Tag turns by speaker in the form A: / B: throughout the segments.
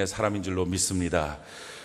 A: 사람인 줄로 믿습니다.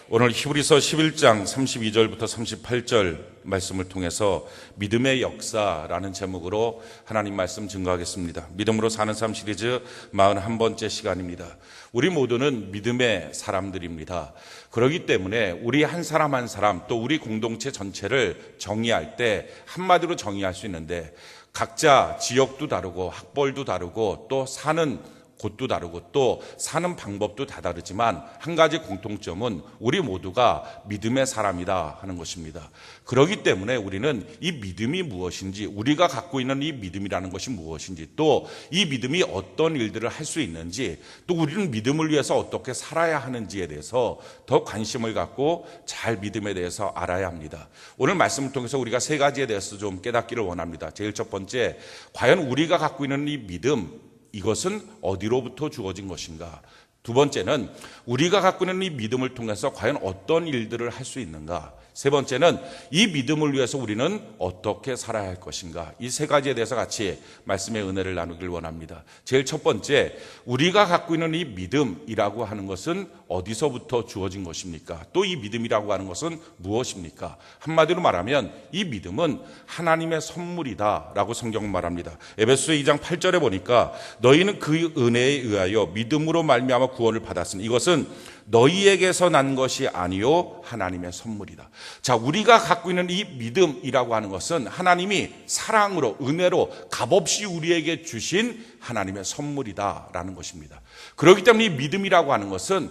A: 오늘 히브리서 11장 32절부터 38절 말씀을 통해서 믿음의 역사라는 제목으로 하나님 말씀 증거하겠습니다. 믿음으로 사는 삶 시리즈 41번째 시간입니다. 우리 모두는 믿음의 사람들입니다. 그렇기 때문에 우리 한 사람 한 사람 또 우리 공동체 전체를 정의할 때 한마디로 정의할 수 있는데 각자 지역도 다르고 학벌도 다르고 또 사는 곳도 다르고 또 사는 방법도 다 다르지만 한 가지 공통점은 우리 모두가 믿음의 사람이다 하는 것입니다. 그렇기 때문에 우리는 이 믿음이 무엇인지, 우리가 갖고 있는 이 믿음이라는 것이 무엇인지, 또 이 믿음이 어떤 일들을 할 수 있는지, 또 우리는 믿음을 위해서 어떻게 살아야 하는지에 대해서 더 관심을 갖고 잘 믿음에 대해서 알아야 합니다. 오늘 말씀을 통해서 우리가 세 가지에 대해서 좀 깨닫기를 원합니다. 제일 첫 번째, 과연 우리가 갖고 있는 이 믿음, 이것은 어디로부터 주어진 것인가? 두 번째는 우리가 갖고 있는 이 믿음을 통해서 과연 어떤 일들을 할 수 있는가? 세 번째는 이 믿음을 위해서 우리는 어떻게 살아야 할 것인가? 이 세 가지에 대해서 같이 말씀의 은혜를 나누길 원합니다. 제일 첫 번째, 우리가 갖고 있는 이 믿음이라고 하는 것은 어디서부터 주어진 것입니까? 또 이 믿음이라고 하는 것은 무엇입니까? 한마디로 말하면 이 믿음은 하나님의 선물이다라고 성경은 말합니다. 에베소서 2장 8절에 보니까 너희는 그 은혜에 의하여 믿음으로 말미암아 구원을 받았으니 이것은 너희에게서 난 것이 아니요 하나님의 선물이다. 자, 우리가 갖고 있는 이 믿음이라고 하는 것은 하나님이 사랑으로, 은혜로 값없이 우리에게 주신 하나님의 선물이다라는 것입니다. 그렇기 때문에 이 믿음이라고 하는 것은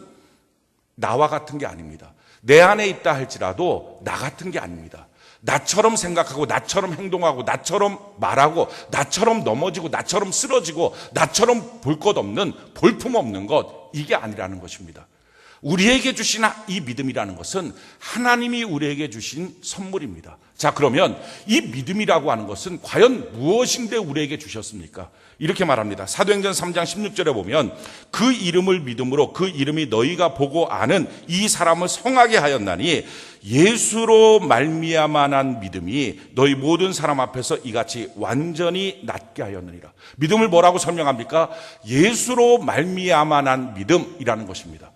A: 나와 같은 게 아닙니다. 내 안에 있다 할지라도 나 같은 게 아닙니다. 나처럼 생각하고 나처럼 행동하고 나처럼 말하고 나처럼 넘어지고 나처럼 쓰러지고 나처럼 볼 것 없는, 볼품없는 것, 이게 아니라는 것입니다. 우리에게 주신 이 믿음이라는 것은 하나님이 우리에게 주신 선물입니다. 자, 그러면 이 믿음이라고 하는 것은 과연 무엇인데 우리에게 주셨습니까? 이렇게 말합니다. 사도행전 3장 16절에 보면 그 이름을 믿음으로 그 이름이 너희가 보고 아는 이 사람을 성하게 하였나니 예수로 말미암아 난 믿음이 너희 모든 사람 앞에서 이같이 완전히 낫게 하였느니라. 믿음을 뭐라고 설명합니까? 예수로 말미암아 난 믿음이라는 것입니다.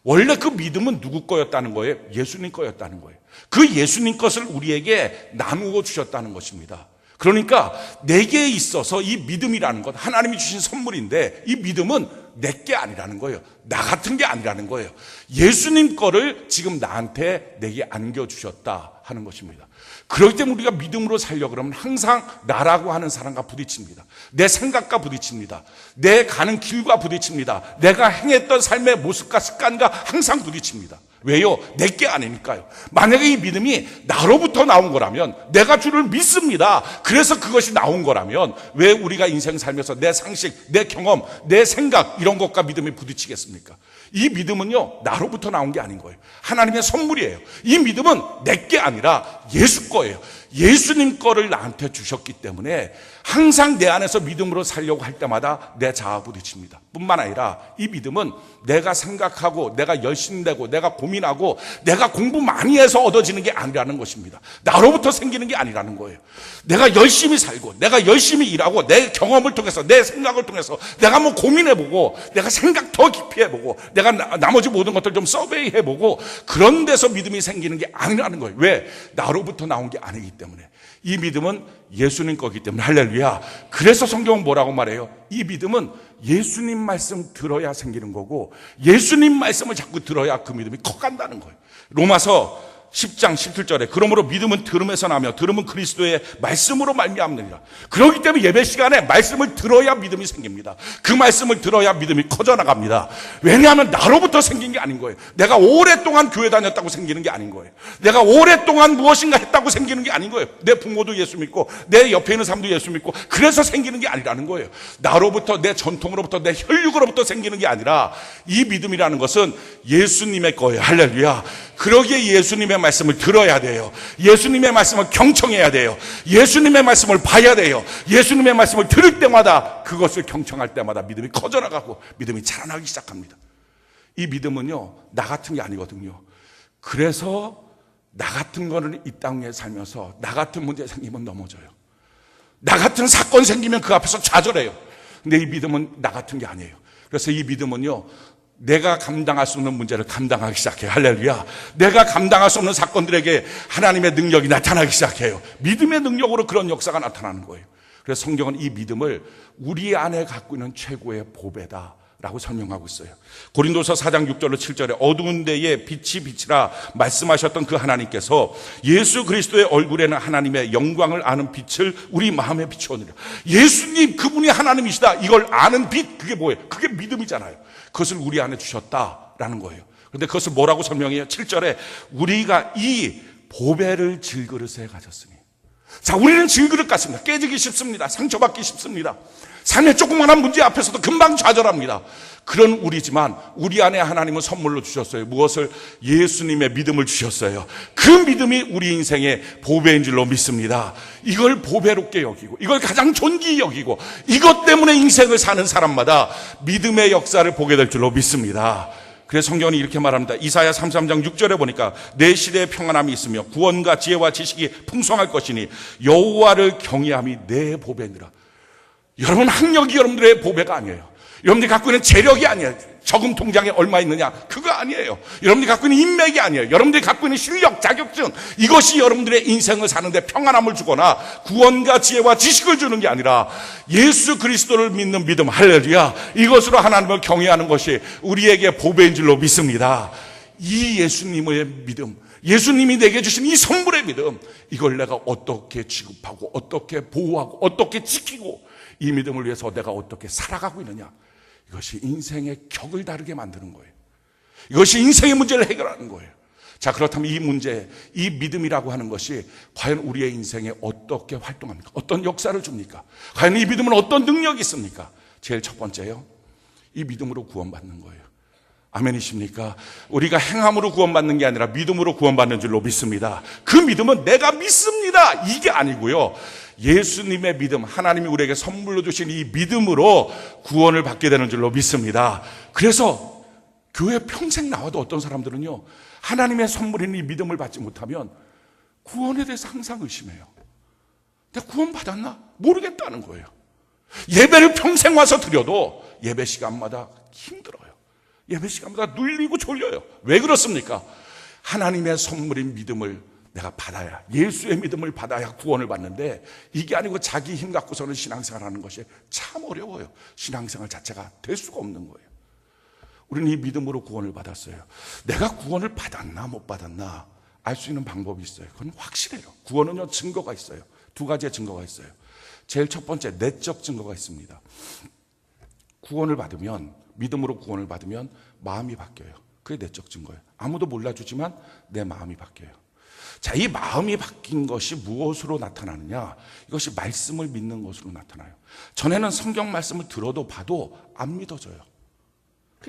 A: 원래 그 믿음은 누구 거였다는 거예요? 예수님 거였다는 거예요. 그 예수님 것을 우리에게 나누어 주셨다는 것입니다. 그러니까 내게 있어서 이 믿음이라는 것, 하나님이 주신 선물인데 이 믿음은 내게 아니라는 거예요. 나 같은 게 아니라는 거예요. 예수님 거를 지금 나한테 내게 안겨주셨다 하는 것입니다. 그렇기 때문에 우리가 믿음으로 살려고 그러면 항상 나라고 하는 사람과 부딪힙니다. 내 생각과 부딪힙니다. 내 가는 길과 부딪힙니다. 내가 행했던 삶의 모습과 습관과 항상 부딪힙니다. 왜요? 내게 아니니까요. 만약에 이 믿음이 나로부터 나온 거라면, 내가 주를 믿습니다, 그래서 그것이 나온 거라면 왜 우리가 인생 살면서 내 상식, 내 경험, 내 생각 이런 것과 믿음이 부딪히겠습니까? 이 믿음은요, 나로부터 나온 게 아닌 거예요. 하나님의 선물이에요. 이 믿음은 내게 아니라 예수 거예요. 예수님 거를 나한테 주셨기 때문에 항상 내 안에서 믿음으로 살려고 할 때마다 내 자아 부딪힙니다. 뿐만 아니라 이 믿음은 내가 생각하고 내가 열심히 내고 내가 고민하고 내가 공부 많이 해서 얻어지는 게 아니라는 것입니다. 나로부터 생기는 게 아니라는 거예요. 내가 열심히 살고 내가 열심히 일하고 내 경험을 통해서 내 생각을 통해서 내가 뭐 고민해보고 내가 생각 더 깊이 해보고 내가 나머지 모든 것들 좀 서베이해보고 그런 데서 믿음이 생기는 게 아니라는 거예요. 왜? 나로부터 나온 게 아니기 때문에. 이 믿음은 예수님 거기 때문에. 할렐루야. 그래서 성경은 뭐라고 말해요? 이 믿음은 예수님 말씀 들어야 생기는 거고 예수님 말씀을 자꾸 들어야 그 믿음이 커간다는 거예요. 로마서 10장 17절에 그러므로 믿음은 들음에서 나며 들음은 그리스도의 말씀으로 말미암느니라. 그렇기 때문에 예배 시간에 말씀을 들어야 믿음이 생깁니다. 그 말씀을 들어야 믿음이 커져나갑니다. 왜냐하면 나로부터 생긴 게 아닌 거예요. 내가 오랫동안 교회 다녔다고 생기는 게 아닌 거예요. 내가 오랫동안 무엇인가 했다고 생기는 게 아닌 거예요. 내 부모도 예수 믿고 내 옆에 있는 사람도 예수 믿고 그래서 생기는 게 아니라는 거예요. 나로부터, 내 전통으로부터, 내 혈육으로부터 생기는 게 아니라 이 믿음이라는 것은 예수님의 거예요. 할렐루야. 그러기에 예수님의 말씀을 들어야 돼요. 예수님의 말씀을 경청해야 돼요. 예수님의 말씀을 봐야 돼요. 예수님의 말씀을 들을 때마다, 그것을 경청할 때마다 믿음이 커져나가고 믿음이 자라나기 시작합니다. 이 믿음은요, 나 같은 게 아니거든요. 그래서 나 같은 거는 이 땅에 살면서 나 같은 문제 생기면 넘어져요. 나 같은 사건 생기면 그 앞에서 좌절해요. 근데 이 믿음은 나 같은 게 아니에요. 그래서 이 믿음은요, 내가 감당할 수 없는 문제를 감당하기 시작해요. 할렐루야. 내가 감당할 수 없는 사건들에게 하나님의 능력이 나타나기 시작해요. 믿음의 능력으로 그런 역사가 나타나는 거예요. 그래서 성경은 이 믿음을 우리 안에 갖고 있는 최고의 보배다 라고 설명하고 있어요. 고린도서 4장 6절로 7절에 어두운 데에 빛이 비치라 말씀하셨던 그 하나님께서 예수 그리스도의 얼굴에는 하나님의 영광을 아는 빛을 우리 마음에 비추었느니라. 예수님 그분이 하나님이시다, 이걸 아는 빛, 그게 뭐예요? 그게 믿음이잖아요. 그것을 우리 안에 주셨다라는 거예요. 그런데 그것을 뭐라고 설명해요? 7절에 우리가 이 보배를 질그릇에 가졌으니. 자, 우리는 질그릇 같습니다. 깨지기 쉽습니다. 상처받기 쉽습니다. 삶의 조그마한 문제 앞에서도 금방 좌절합니다. 그런 우리지만 우리 안에 하나님은 선물로 주셨어요. 무엇을? 예수님의 믿음을 주셨어요. 그 믿음이 우리 인생의 보배인 줄로 믿습니다. 이걸 보배롭게 여기고, 이걸 가장 존귀히 여기고, 이것 때문에 인생을 사는 사람마다 믿음의 역사를 보게 될 줄로 믿습니다. 그래서 성경은 이렇게 말합니다. 이사야 33장 6절에 보니까 내 시대에 평안함이 있으며 구원과 지혜와 지식이 풍성할 것이니 여호와를 경외함이 내 보배니라. 여러분, 학력이 여러분들의 보배가 아니에요. 여러분들이 갖고 있는 재력이 아니에요. 저금 통장에 얼마 있느냐, 그거 아니에요. 여러분들이 갖고 있는 인맥이 아니에요. 여러분들이 갖고 있는 실력, 자격증, 이것이 여러분들의 인생을 사는데 평안함을 주거나 구원과 지혜와 지식을 주는 게 아니라 예수 그리스도를 믿는 믿음, 할렐루야, 이것으로 하나님을 경외하는 것이 우리에게 보배인 줄로 믿습니다. 이 예수님의 믿음, 예수님이 내게 주신 이 선물의 믿음, 이걸 내가 어떻게 취급하고 어떻게 보호하고 어떻게 지키고 이 믿음을 위해서 내가 어떻게 살아가고 있느냐, 이것이 인생의 격을 다르게 만드는 거예요. 이것이 인생의 문제를 해결하는 거예요. 자, 그렇다면 이 문제, 이 믿음이라고 하는 것이 과연 우리의 인생에 어떻게 활동합니까? 어떤 역사를 줍니까? 과연 이 믿음은 어떤 능력이 있습니까? 제일 첫 번째요, 이 믿음으로 구원받는 거예요. 아멘이십니까? 우리가 행함으로 구원받는 게 아니라 믿음으로 구원받는 줄로 믿습니다. 그 믿음은 내가 믿습니다, 이게 아니고요, 예수님의 믿음, 하나님이 우리에게 선물로 주신 이 믿음으로 구원을 받게 되는 줄로 믿습니다. 그래서 교회 평생 나와도 어떤 사람들은요, 하나님의 선물인 이 믿음을 받지 못하면 구원에 대해서 항상 의심해요. 내가 구원 받았나? 모르겠다는 거예요. 예배를 평생 와서 드려도 예배 시간마다 힘들어요. 예배 시간마다 눌리고 졸려요. 왜 그렇습니까? 하나님의 선물인 믿음을 내가 받아야, 예수의 믿음을 받아야 구원을 받는데, 이게 아니고 자기 힘 갖고서는 신앙생활 하는 것이 참 어려워요. 신앙생활 자체가 될 수가 없는 거예요. 우리는 이 믿음으로 구원을 받았어요. 내가 구원을 받았나 못 받았나 알 수 있는 방법이 있어요. 그건 확실해요. 구원은요, 증거가 있어요. 두 가지의 증거가 있어요. 제일 첫 번째, 내적 증거가 있습니다. 구원을 받으면, 믿음으로 구원을 받으면 마음이 바뀌어요. 그게 내적 증거예요. 아무도 몰라주지만 내 마음이 바뀌어요. 자, 이 마음이 바뀐 것이 무엇으로 나타나느냐? 이것이 말씀을 믿는 것으로 나타나요. 전에는 성경 말씀을 들어도 봐도 안 믿어져요.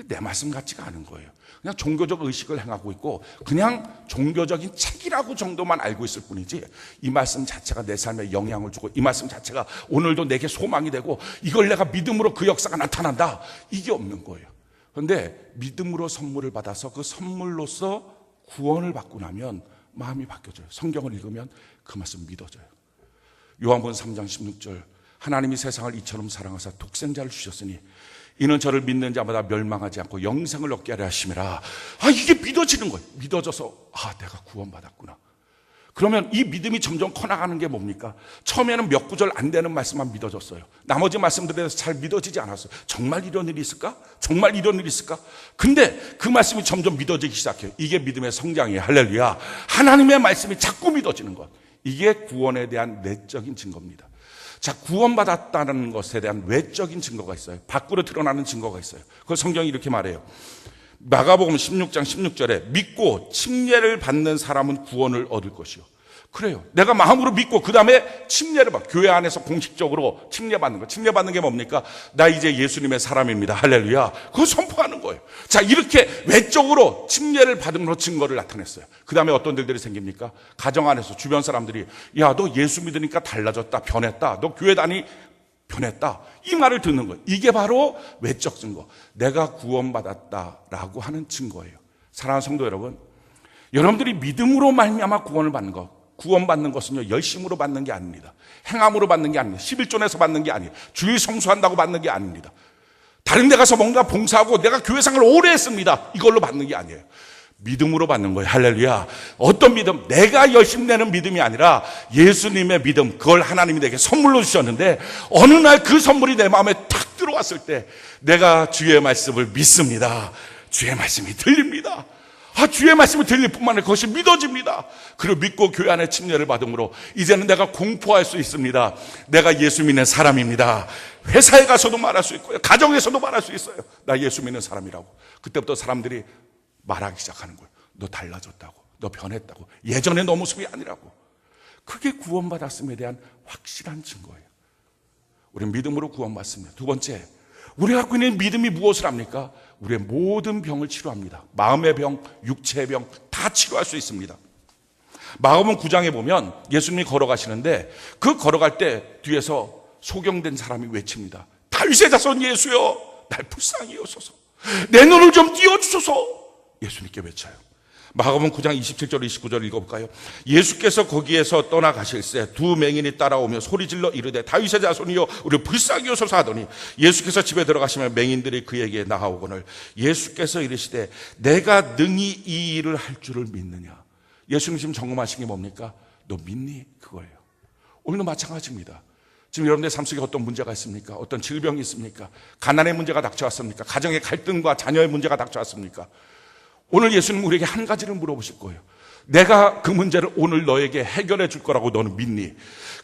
A: 내 말씀 같지가 않은 거예요. 그냥 종교적 의식을 행하고 있고 그냥 종교적인 책이라고 정도만 알고 있을 뿐이지, 이 말씀 자체가 내 삶에 영향을 주고 이 말씀 자체가 오늘도 내게 소망이 되고 이걸 내가 믿음으로 그 역사가 나타난다, 이게 없는 거예요. 그런데 믿음으로 선물을 받아서 그 선물로서 구원을 받고 나면 마음이 바뀌어져요. 성경을 읽으면 그 말씀 믿어져요. 요한복음 3장 16절, 하나님이 세상을 이처럼 사랑하사 독생자를 주셨으니 이는 저를 믿는 자마다 멸망하지 않고 영생을 얻게 하려 하심이라. 이게 믿어지는 거예요. 믿어져서 내가 구원받았구나. 그러면 이 믿음이 점점 커나가는 게 뭡니까? 처음에는 몇 구절 안 되는 말씀만 믿어졌어요. 나머지 말씀들에 대해서 잘 믿어지지 않았어요. 정말 이런 일이 있을까? 정말 이런 일이 있을까? 근데 그 말씀이 점점 믿어지기 시작해요. 이게 믿음의 성장이에요. 할렐루야. 하나님의 말씀이 자꾸 믿어지는 것, 이게 구원에 대한 내적인 증거입니다. 자, 구원받았다는 것에 대한 외적인 증거가 있어요. 밖으로 드러나는 증거가 있어요. 그걸 성경이 이렇게 말해요. 마가복음 16장 16절에 믿고 침례를 받는 사람은 구원을 얻을 것이요. 그래요. 내가 마음으로 믿고 그 다음에 침례를 받고, 교회 안에서 공식적으로 침례받는 거. 침례받는 게 뭡니까? 나 이제 예수님의 사람입니다. 할렐루야. 그걸 선포하는 거예요. 자, 이렇게 외적으로 침례를 받음으로 증거를 나타냈어요. 그 다음에 어떤 일들이 생깁니까? 가정 안에서 주변 사람들이, 야, 너 예수 믿으니까 달라졌다, 변했다, 너 교회 다니 변했다, 이 말을 듣는 거예요. 이게 바로 외적 증거, 내가 구원받았다라고 하는 증거예요. 사랑하는 성도 여러분, 여러분들이 믿음으로 말미암아 구원을 받는 것, 구원받는 것은요, 열심으로 받는 게 아닙니다. 행함으로 받는 게 아닙니다. 11조 내서 받는 게 아니에요. 주일 성수한다고 받는 게 아닙니다. 다른 데 가서 뭔가 봉사하고 내가 교회생활을 오래 했습니다, 이걸로 받는 게 아니에요. 믿음으로 받는 거예요. 할렐루야. 어떤 믿음? 내가 열심히 내는 믿음이 아니라 예수님의 믿음, 그걸 하나님이 내게 선물로 주셨는데 어느 날 그 선물이 내 마음에 탁 들어왔을 때 내가 주의 말씀을 믿습니다. 주의 말씀이 들립니다. 주의 말씀이 들릴 뿐만 아니라 그것이 믿어집니다. 그리고 믿고 교회 안에 침례를 받음으로 이제는 내가 공포할 수 있습니다. 내가 예수 믿는 사람입니다. 회사에 가서도 말할 수 있고요, 가정에서도 말할 수 있어요. 나 예수 믿는 사람이라고. 그때부터 사람들이 말하기 시작하는 거예요. 너 달라졌다고, 너 변했다고, 예전에 너 모습이 아니라고. 그게 구원받았음에 대한 확실한 증거예요. 우리는 믿음으로 구원받습니다. 두 번째, 우리가 갖고 있는 믿음이 무엇을 합니까? 우리의 모든 병을 치료합니다. 마음의 병, 육체의 병 다 치료할 수 있습니다. 마가복음 9장에 보면 예수님이 걸어가시는데 그 걸어갈 때 뒤에서 소경된 사람이 외칩니다. 다윗의 자손 예수여, 날 불쌍히 여소서, 내 눈을 좀 띄워주소서. 예수님께 외쳐요. 마가복음 9장 27절 29절 읽어볼까요? 예수께서 거기에서 떠나가실새 두 맹인이 따라오며 소리질러 이르되 다윗의 자손이여, 우리 불쌍히 여소서 하더니 예수께서 집에 들어가시면 맹인들이 그에게 나아오거늘 예수께서 이르시되 내가 능히 이 일을 할 줄을 믿느냐. 예수님 지금 점검하신 게 뭡니까? 너 믿니? 그거예요. 오늘도 마찬가지입니다. 지금 여러분들 삶 속에 어떤 문제가 있습니까? 어떤 질병이 있습니까? 가난의 문제가 닥쳐왔습니까? 가정의 갈등과 자녀의 문제가 닥쳐왔습니까? 오늘 예수님은 우리에게 한 가지를 물어보실 거예요. 내가 그 문제를 오늘 너에게 해결해 줄 거라고 너는 믿니?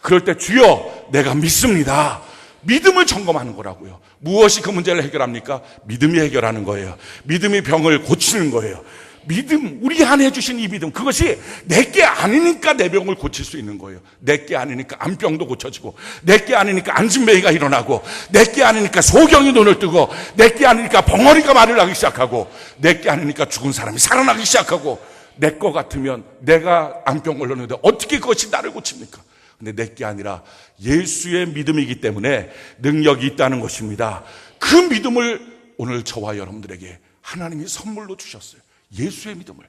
A: 그럴 때 주여 내가 믿습니다. 믿음을 점검하는 거라고요. 무엇이 그 문제를 해결합니까? 믿음이 해결하는 거예요. 믿음이 병을 고치는 거예요. 믿음, 우리 안에 주신 이 믿음, 그것이 내게 아니니까 내 병을 고칠 수 있는 거예요. 내게 아니니까 안병도 고쳐지고, 내게 아니니까 안진매이가 일어나고, 내게 아니니까 소경이 눈을 뜨고, 내게 아니니까 벙어리가 말을 하기 시작하고, 내게 아니니까 죽은 사람이 살아나기 시작하고. 내 거 같으면 내가 안병 걸렸는데 어떻게 그것이 나를 고칩니까? 근데 내게 아니라 예수의 믿음이기 때문에 능력이 있다는 것입니다. 그 믿음을 오늘 저와 여러분들에게 하나님이 선물로 주셨어요. 예수의 믿음을.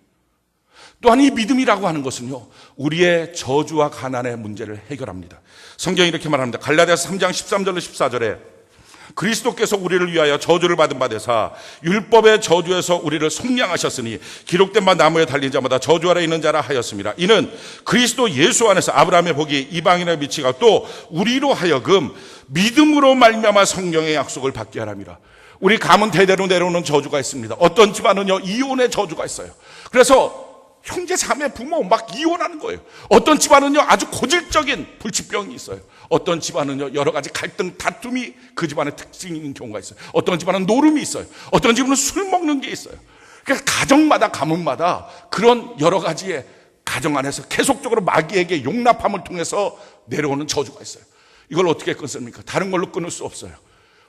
A: 또한 이 믿음이라고 하는 것은요, 우리의 저주와 가난의 문제를 해결합니다. 성경이 이렇게 말합니다. 갈라디아서 3장 13절로 14절에 그리스도께서 우리를 위하여 저주를 받은 바 되사 율법의 저주에서 우리를 속량하셨으니 기록된 바 나무에 달린 자마다 저주 아래 있는 자라 하였습니다. 이는 그리스도 예수 안에서 아브라함의 복이 이방인의 미치가 또 우리로 하여금 믿음으로 말미암아 성령의 약속을 받게 하랍니다. 우리 가문 대대로 내려오는 저주가 있습니다. 어떤 집안은요, 이혼의 저주가 있어요. 그래서 형제 자매 부모 막 이혼하는 거예요. 어떤 집안은요, 아주 고질적인 불치병이 있어요. 어떤 집안은요, 여러 가지 갈등, 다툼이 그 집안의 특징인 경우가 있어요. 어떤 집안은 노름이 있어요. 어떤 집안은 술 먹는 게 있어요. 그러니까 가정마다, 가문마다 그런 여러 가지의 가정 안에서 계속적으로 마귀에게 용납함을 통해서 내려오는 저주가 있어요. 이걸 어떻게 끊습니까? 다른 걸로 끊을 수 없어요.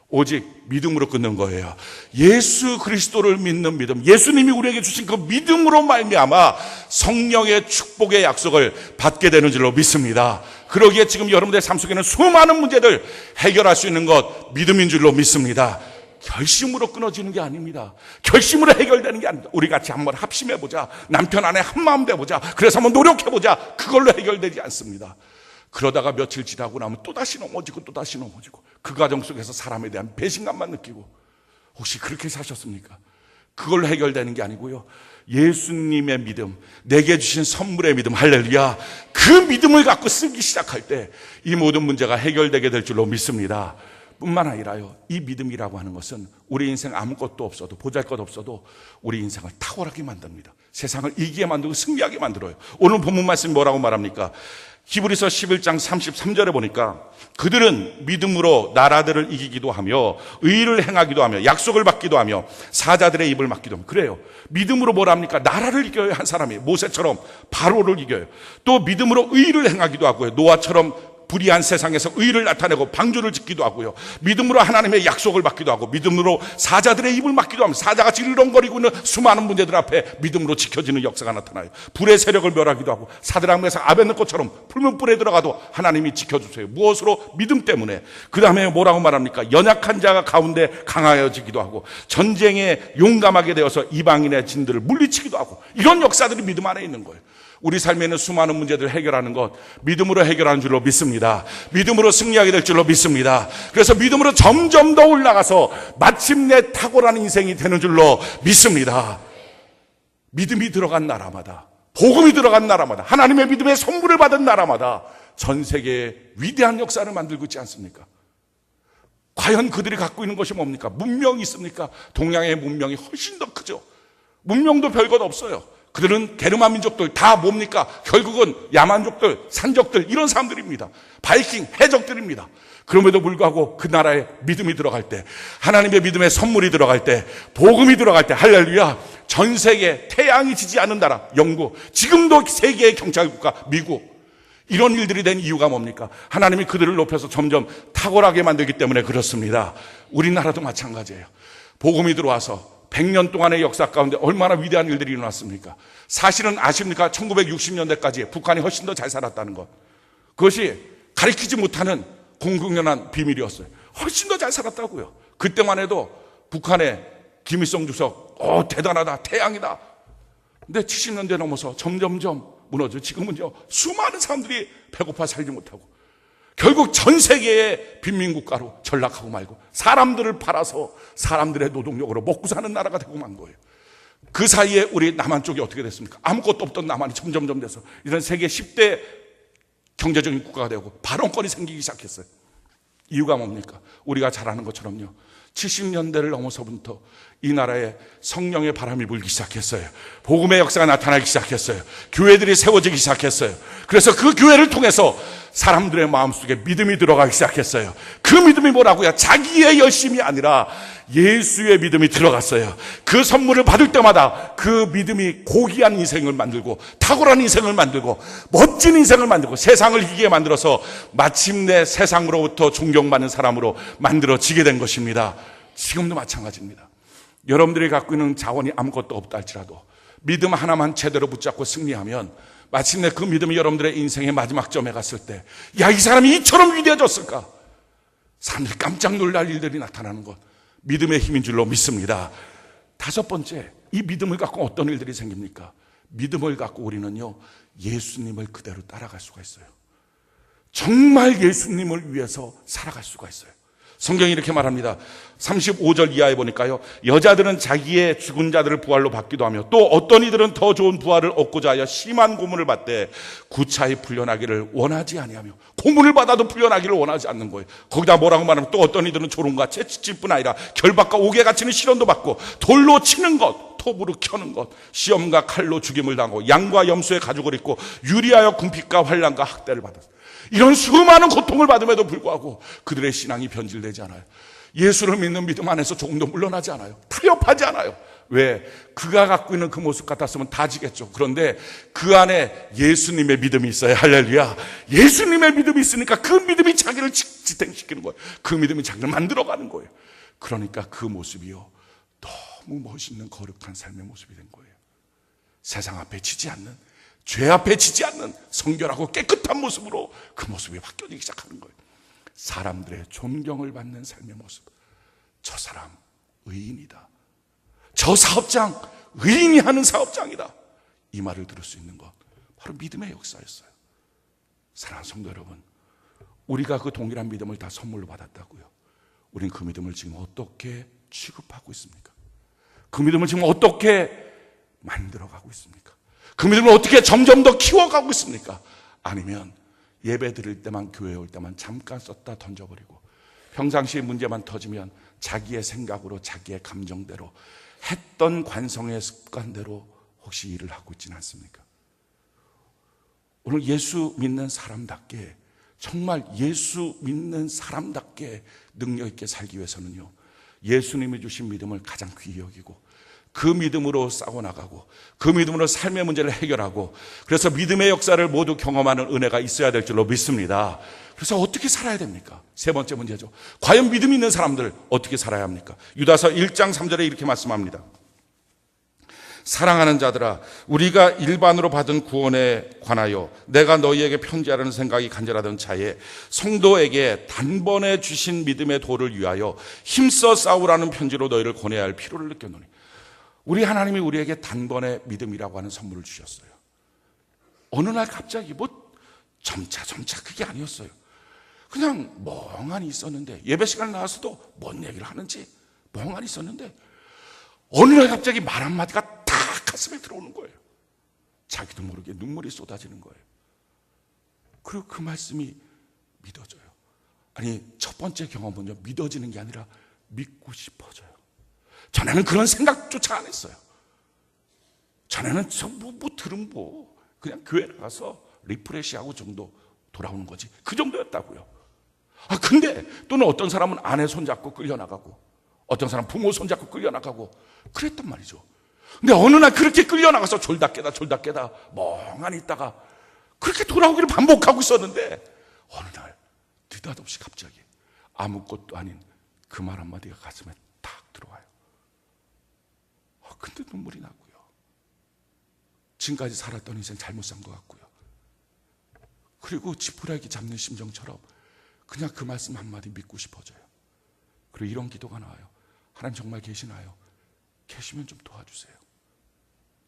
A: 오직 믿음으로 끊는 거예요. 예수 그리스도를 믿는 믿음, 예수님이 우리에게 주신 그 믿음으로 말미암아 성령의 축복의 약속을 받게 되는 줄로 믿습니다. 그러기에 지금 여러분들의 삶 속에는 수많은 문제들 해결할 수 있는 것 믿음인 줄로 믿습니다. 결심으로 끊어지는 게 아닙니다. 결심으로 해결되는 게 아닙니다. 우리 같이 한번 합심해보자, 남편 아내 한마음 돼보자, 그래서 한번 노력해보자, 그걸로 해결되지 않습니다. 그러다가 며칠 지나고 나면 또다시 넘어지고 또다시 넘어지고, 그 과정 속에서 사람에 대한 배신감만 느끼고. 혹시 그렇게 사셨습니까? 그걸로 해결되는 게 아니고요, 예수님의 믿음, 내게 주신 선물의 믿음, 할렐루야, 그 믿음을 갖고 쓰기 시작할 때 이 모든 문제가 해결되게 될 줄로 믿습니다. 뿐만 아니라요, 이 믿음이라고 하는 것은 우리 인생 아무것도 없어도, 보잘것 없어도 우리 인생을 탁월하게 만듭니다. 세상을 이기게 만들고 승리하게 만들어요. 오늘 본문 말씀이 뭐라고 말합니까? 히브리서 11장 33절에 보니까 그들은 믿음으로 나라들을 이기기도 하며 의를 행하기도 하며 약속을 받기도 하며 사자들의 입을 막기도 하며. 그래요. 믿음으로 뭘 합니까? 나라를 이겨요. 한 사람이 모세처럼 바로를 이겨요. 또 믿음으로 의를 행하기도 하고요, 노아처럼 불의한 세상에서 의를 나타내고 방주를 짓기도 하고요, 믿음으로 하나님의 약속을 받기도 하고, 믿음으로 사자들의 입을 막기도 하며 사자가 질렁거리고 있는 수많은 문제들 앞에 믿음으로 지켜지는 역사가 나타나요. 불의 세력을 멸하기도 하고, 사드락 메삭 아벳느고처럼 붉은 불에 들어가도 하나님이 지켜주세요. 무엇으로? 믿음 때문에. 그 다음에 뭐라고 말합니까? 연약한 자가 가운데 강하여지기도 하고, 전쟁에 용감하게 되어서 이방인의 진들을 물리치기도 하고. 이런 역사들이 믿음 안에 있는 거예요. 우리 삶에 있는 수많은 문제들을 해결하는 것 믿음으로 해결하는 줄로 믿습니다. 믿습니다. 믿음으로 승리하게 될 줄로 믿습니다. 그래서 믿음으로 점점 더 올라가서 마침내 탁월한 인생이 되는 줄로 믿습니다. 믿음이 들어간 나라마다, 복음이 들어간 나라마다, 하나님의 믿음의 선물을 받은 나라마다 전 세계에 위대한 역사를 만들고 있지 않습니까? 과연 그들이 갖고 있는 것이 뭡니까? 문명이 있습니까? 동양의 문명이 훨씬 더 크죠. 문명도 별것 없어요. 그들은 게르만 민족들 다 뭡니까? 결국은 야만족들, 산적들 이런 사람들입니다. 바이킹, 해적들입니다. 그럼에도 불구하고 그 나라에 믿음이 들어갈 때, 하나님의 믿음의 선물이 들어갈 때, 복음이 들어갈 때, 할렐루야, 전 세계 태양이 지지 않는 나라, 영국, 지금도 세계의 경찰국가 미국, 이런 일들이 된 이유가 뭡니까? 하나님이 그들을 높여서 점점 탁월하게 만들기 때문에 그렇습니다. 우리나라도 마찬가지예요. 복음이 들어와서 100년 동안의 역사 가운데 얼마나 위대한 일들이 일어났습니까? 사실은 아십니까? 1960년대까지 북한이 훨씬 더 잘 살았다는 것. 그것이 가리키지 못하는 공공연한 비밀이었어요. 훨씬 더 잘 살았다고요. 그때만 해도 북한의 김일성 주석, 대단하다, 태양이다. 근데 70년대 넘어서 점점점 무너져. 지금은요, 수많은 사람들이 배고파 살지 못하고 결국 전 세계의 빈민국가로 전락하고 말고 사람들을 팔아서 사람들의 노동력으로 먹고 사는 나라가 되고 만 거예요. 그 사이에 우리 남한 쪽이 어떻게 됐습니까? 아무것도 없던 남한이 점점점 돼서 이런 세계 10대 경제적인 국가가 되고 발언권이 생기기 시작했어요. 이유가 뭡니까? 우리가 잘 아는 것처럼요, 70년대를 넘어서부터 이 나라에 성령의 바람이 불기 시작했어요. 복음의 역사가 나타나기 시작했어요. 교회들이 세워지기 시작했어요. 그래서 그 교회를 통해서 사람들의 마음속에 믿음이 들어가기 시작했어요. 그 믿음이 뭐라고요? 자기의 열심이 아니라 예수의 믿음이 들어갔어요. 그 선물을 받을 때마다 그 믿음이 고귀한 인생을 만들고 탁월한 인생을 만들고 멋진 인생을 만들고 세상을 이기게 만들어서 마침내 세상으로부터 존경받는 사람으로 만들어지게 된 것입니다. 지금도 마찬가지입니다. 여러분들이 갖고 있는 자원이 아무것도 없다 할지라도 믿음 하나만 제대로 붙잡고 승리하면 마침내 그 믿음이 여러분들의 인생의 마지막 점에 갔을 때, 야, 이 사람이 이처럼 위대해졌을까? 사람들이 깜짝 놀랄 일들이 나타나는 것, 믿음의 힘인 줄로 믿습니다. 다섯 번째, 이 믿음을 갖고 어떤 일들이 생깁니까? 믿음을 갖고 우리는요, 예수님을 그대로 따라갈 수가 있어요. 정말 예수님을 위해서 살아갈 수가 있어요. 성경이 이렇게 말합니다. 35절 이하에 보니까요, 여자들은 자기의 죽은 자들을 부활로 받기도 하며 또 어떤 이들은 더 좋은 부활을 얻고자 하여 심한 고문을 받되 구차히 풀려나기를 원하지 아니하며, 고문을 받아도 풀려나기를 원하지 않는 거예요. 거기다 뭐라고 말하면 또 어떤 이들은 조롱과 채찍질뿐 아니라 결박과 옥에 갇히는 시련도 받고 돌로 치는 것, 톱으로 켜는 것, 시험과 칼로 죽임을 당하고 양과 염소의 가죽을 입고 유리하여 궁핍과 환난과 학대를 받았어요. 이런 수많은 고통을 받음에도 불구하고 그들의 신앙이 변질되지 않아요. 예수를 믿는 믿음 안에서 조금도 물러나지 않아요. 타협하지 않아요. 왜? 그가 갖고 있는 그 모습 같았으면 다 지겠죠. 그런데 그 안에 예수님의 믿음이 있어요. 할렐루야. 예수님의 믿음이 있으니까 그 믿음이 자기를 지탱시키는 거예요. 그 믿음이 자기를 만들어가는 거예요. 그러니까 그 모습이요, 너무 멋있는 거룩한 삶의 모습이 된 거예요. 세상 앞에 지지 않는, 죄 앞에 지지 않는 성결하고 깨끗한 모습으로 그 모습이 바뀌어지기 시작하는 거예요. 사람들의 존경을 받는 삶의 모습. 저 사람 의인이다. 저 사업장 의인이 하는 사업장이다. 이 말을 들을 수 있는 것, 바로 믿음의 역사였어요. 사랑하는 성도 여러분, 우리가 그 동일한 믿음을 다 선물로 받았다고요. 우리는 그 믿음을 지금 어떻게 취급하고 있습니까? 그 믿음을 지금 어떻게 만들어가고 있습니까? 그 믿음을 어떻게 점점 더 키워가고 있습니까? 아니면 예배 드릴 때만, 교회에 올 때만 잠깐 썼다 던져버리고 평상시에 문제만 터지면 자기의 생각으로, 자기의 감정대로, 했던 관성의 습관대로 혹시 일을 하고 있지는 않습니까? 오늘 예수 믿는 사람답게, 정말 예수 믿는 사람답게 능력 있게 살기 위해서는요, 예수님이 주신 믿음을 가장 귀히 여기고 그 믿음으로 싸워나가고 그 믿음으로 삶의 문제를 해결하고, 그래서 믿음의 역사를 모두 경험하는 은혜가 있어야 될 줄로 믿습니다. 그래서 어떻게 살아야 됩니까? 세 번째 문제죠. 과연 믿음 있는 사람들 어떻게 살아야 합니까? 유다서 1장 3절에 이렇게 말씀합니다. 사랑하는 자들아, 우리가 일반으로 받은 구원에 관하여 내가 너희에게 편지하려는 생각이 간절하던 차에 성도에게 단번에 주신 믿음의 도를 위하여 힘써 싸우라는 편지로 너희를 권해야 할 필요를 느꼈노니. 우리 하나님이 우리에게 단번에 믿음이라고 하는 선물을 주셨어요. 어느 날 갑자기 점차 그게 아니었어요. 그냥 멍하니 있었는데, 예배 시간에 나와서도 뭔 얘기를 하는지 멍하니 있었는데 어느 날 갑자기 말 한마디가 딱 가슴에 들어오는 거예요. 자기도 모르게 눈물이 쏟아지는 거예요. 그리고 그 말씀이 믿어져요. 아니, 첫 번째 경험은요, 믿어지는 게 아니라 믿고 싶어져요. 전에는 그런 생각조차 안 했어요. 전에는 들은 그냥 교회 나가서 리프레시하고 정도 돌아오는 거지, 그 정도였다고요. 근데 또는 어떤 사람은 아내 손잡고 끌려나가고, 어떤 사람은 부모 손잡고 끌려나가고 그랬단 말이죠. 근데 어느 날 그렇게 끌려나가서 졸다 깨다 멍하니 있다가 그렇게 돌아오기를 반복하고 있었는데, 어느 날 느닷없이 갑자기 아무것도 아닌 그 말 한마디가 가슴에 탁 들어와요. 근데 눈물이 나고요. 지금까지 살았던 인생 잘못 산 것 같고요. 그리고 지푸라기 잡는 심정처럼 그냥 그 말씀 한마디 믿고 싶어져요. 그리고 이런 기도가 나와요. 하나님 정말 계시나요? 계시면 좀 도와주세요.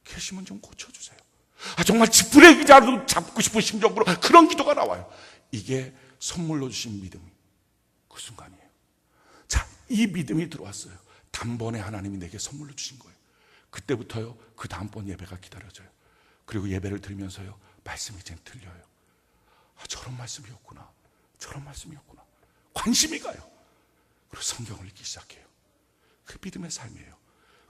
A: 계시면 좀 고쳐주세요. 정말 지푸라기 잡고 싶은 심정으로 그런 기도가 나와요. 이게 선물로 주신 믿음, 그 순간이에요. 자, 이 믿음이 들어왔어요. 단번에 하나님이 내게 선물로 주신 거예요. 그때부터요, 그 다음번 예배가 기다려져요. 그리고 예배를 드리면서요, 말씀이 이제 들려요. 저런 말씀이었구나, 저런 말씀이었구나. 관심이 가요. 그리고 성경을 읽기 시작해요. 그 믿음의 삶이에요.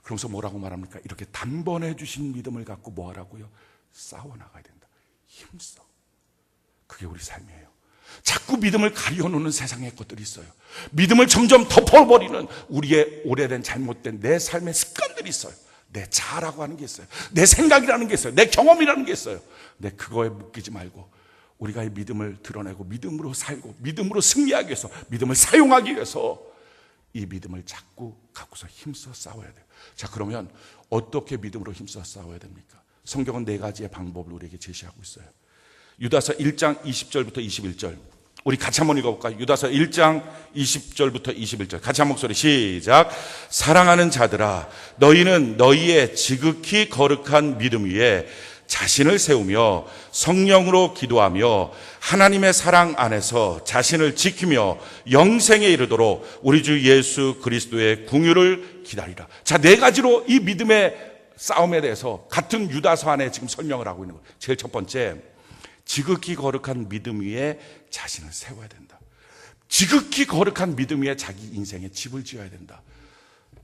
A: 그러면서 뭐라고 말합니까? 이렇게 단번에 주신 믿음을 갖고 뭐 하라고요? 싸워나가야 된다. 힘써. 그게 우리 삶이에요. 자꾸 믿음을 가려놓는 세상의 것들이 있어요. 믿음을 점점 덮어버리는 우리의 오래된 잘못된 내 삶의 습관들이 있어요. 내 자아라고 하는 게 있어요. 내 생각이라는 게 있어요. 내 경험이라는 게 있어요. 근데 그거에 묶이지 말고 우리가 이 믿음을 드러내고 믿음으로 살고 믿음으로 승리하기 위해서, 믿음을 사용하기 위해서 이 믿음을 자꾸 갖고서 힘써 싸워야 돼요. 자, 그러면 어떻게 믿음으로 힘써 싸워야 됩니까? 성경은 4가지의 방법을 우리에게 제시하고 있어요. 유다서 1장 20절부터 21절, 우리 같이 한번 읽어볼까요? 유다서 1장 20절부터 21절 같이 한 목소리 시작. 사랑하는 자들아, 너희는 너희의 지극히 거룩한 믿음 위에 자신을 세우며 성령으로 기도하며 하나님의 사랑 안에서 자신을 지키며 영생에 이르도록 우리 주 예수 그리스도의 궁유를 기다리라. 자, 4가지로 이 믿음의 싸움에 대해서 같은 유다서 안에 지금 설명을 하고 있는 거예요. 제일 첫 번째, 지극히 거룩한 믿음 위에 자신을 세워야 된다. 지극히 거룩한 믿음 위에 자기 인생에 집을 지어야 된다.